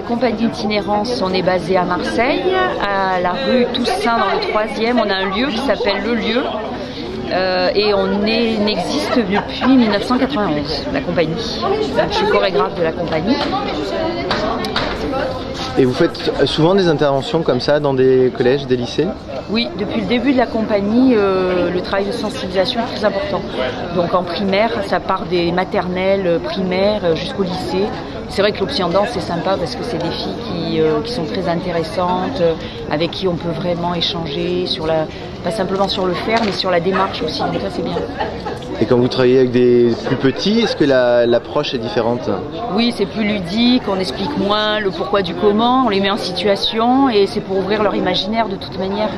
compagnie d'itinérance, on est basé à Marseille, à la rue Toussaint dans le 3e. On a un lieu qui s'appelle Le Lieu et on existe depuis 1991, la compagnie. Donc, je suis chorégraphe de la compagnie. Et vous faites souvent des interventions comme ça dans des collèges, des lycées? Oui, depuis le début de la compagnie, le travail de sensibilisation est très important. Donc en primaire, ça part des maternelles, primaires jusqu'au lycée. C'est vrai que l'option danse c'est sympa parce que c'est des filles qui sont très intéressantes, avec qui on peut vraiment échanger, pas simplement sur le faire, mais sur la démarche aussi. Donc ça c'est bien. Et quand vous travaillez avec des plus petits, est-ce que l'approche est différente? Oui, c'est plus ludique, on explique moins le pourquoi du comment, on les met en situation et c'est pour ouvrir leur imaginaire de toute manière.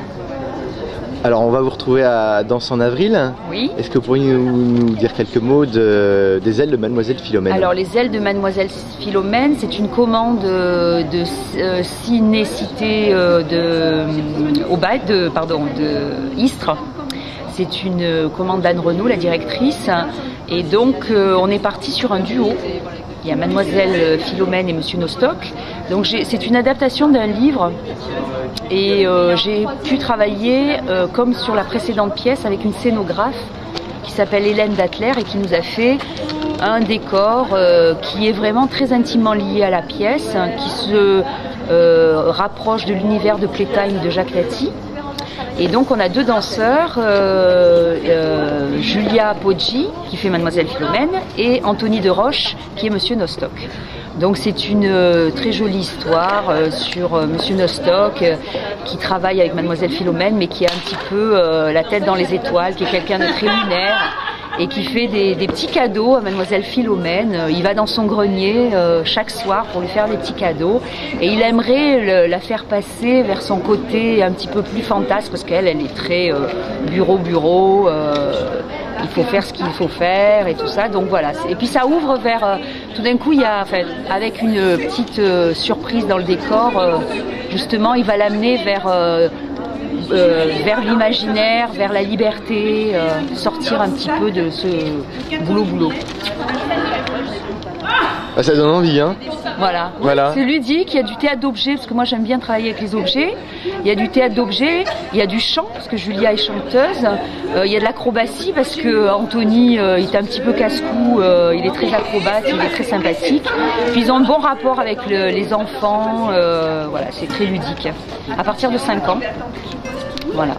Alors on va vous retrouver à Danse en avril. Oui. Est-ce que vous pourriez nous dire quelques mots des ailes de Mademoiselle Philomène? Alors les ailes de Mademoiselle Philomène, c'est une commande de cinécité de Istres. C'est une commande d'Anne Renaud, la directrice. Et donc on est parti sur un duo. Il y a Mademoiselle Philomène et Monsieur Nostock. Donc c'est une adaptation d'un livre. Et j'ai pu travailler comme sur la précédente pièce avec une scénographe qui s'appelle Hélène Dattler et qui nous a fait un décor qui est vraiment très intimement lié à la pièce, qui se rapproche de l'univers de Playtime de Jacques Tati. Et donc on a deux danseurs, Julia Poggi qui fait Mademoiselle Philomène et Anthony de Roche qui est Monsieur Nostock. Donc c'est une très jolie histoire sur Monsieur Nostock qui travaille avec Mademoiselle Philomène mais qui a un petit peu la tête dans les étoiles, qui est quelqu'un de très lunaire et qui fait des petits cadeaux à Mademoiselle Philomène. Il va dans son grenier chaque soir pour lui faire des petits cadeaux et il aimerait la faire passer vers son côté un petit peu plus fantasque parce qu'elle est très bureau. Il faut faire ce qu'il faut faire et tout ça, donc voilà. Et puis ça ouvre vers, tout d'un coup, il y a, enfin, avec une petite surprise dans le décor, justement, il va l'amener vers l'imaginaire, vers la liberté, sortir un petit peu de ce boulot. Ah, ça donne envie, hein? Voilà. C'est ludique, il y a du théâtre d'objets, parce que moi j'aime bien travailler avec les objets. Il y a du théâtre d'objets, il y a du chant, parce que Julia est chanteuse. Il y a de l'acrobatie, parce que Anthony il est un petit peu casse-cou, il est très acrobate, il est très sympathique. Puis ils ont un bon rapport avec les enfants, voilà, c'est très ludique. À partir de 5 ans, voilà.